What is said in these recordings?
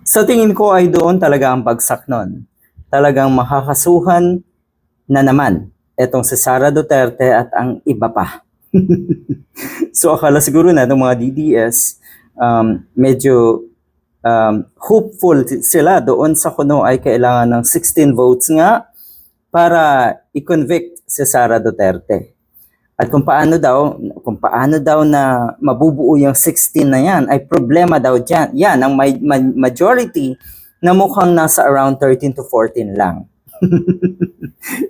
Sa tingin ko ay doon talaga ang bagsak nun. Talagang makakasuhan na naman etong si Sara Duterte at ang iba pa. So akala siguro na itong mga DDS, medyo hopeful sila doon sa kuno ay kailangan ng 16 votes nga para i-convict si Sara Duterte. At kung paano daw na mabubuo yung 16 na yan, ay problema daw dyan. Yan, ang majority na mukhang nasa around 13 to 14 lang.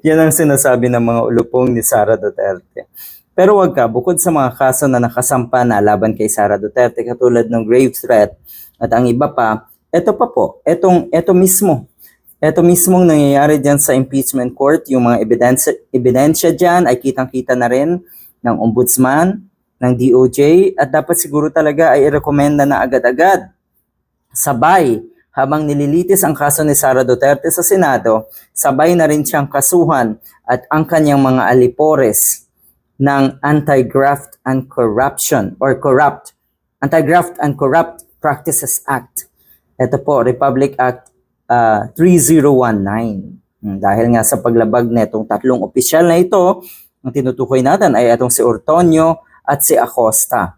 Yan ang sinasabi ng mga ulupong ni Sara Duterte. Pero wag ka, bukod sa mga kaso na nakasampa na laban kay Sara Duterte, katulad ng grave threat at ang iba pa, ito mismong nangyayari dyan sa impeachment court, yung mga ebidensya dyan ay kitang-kita na rin ng ombudsman, ng DOJ, at dapat siguro talaga ay i-recommenda na agad-agad. Sabay, habang nililitis ang kaso ni Sara Duterte sa Senado, sabay na rin siyang kasuhan at ang kanyang mga alipores ng Anti-Graft and Corrupt Practices Act. Ito po, Republic Act 3019. Dahil nga sa paglabag netong tatlong opisyal na ito, ang tinutukoy natin ay itong si Ortonio at si Acosta.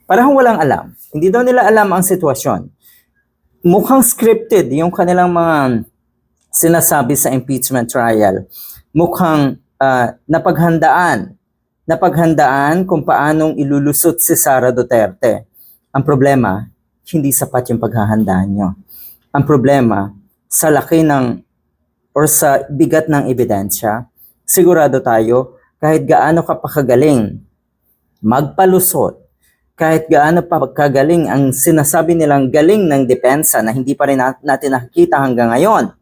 Parang walang alam. Hindi daw nila alam ang sitwasyon. Mukhang scripted yung kanilang mga sinasabi sa impeachment trial. Mukhang napaghandaan kung paanong ilulusot si Sara Duterte. Ang problema, hindi sapat yung paghahandaan nyo. Ang problema, sa laki sa bigat ng ebidensya, sigurado tayo, kahit gaano ka pa kagaling magpalusot, kahit gaano pa kagaling ang sinasabi nilang galing ng depensa na hindi pa rin natin nakikita hanggang ngayon,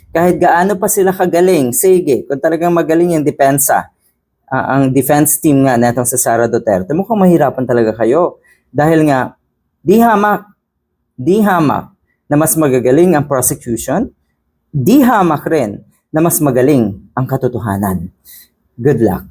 kahit gaano pa sila kagaling, sige, kung talagang magaling yung depensa, ang defense team nga netong sa Sara Duterte, mukhang mahirapan talaga kayo. Dahil nga, di hamak na mas magagaling ang prosecution, di hamak rin na mas magaling ang katotohanan. Good luck.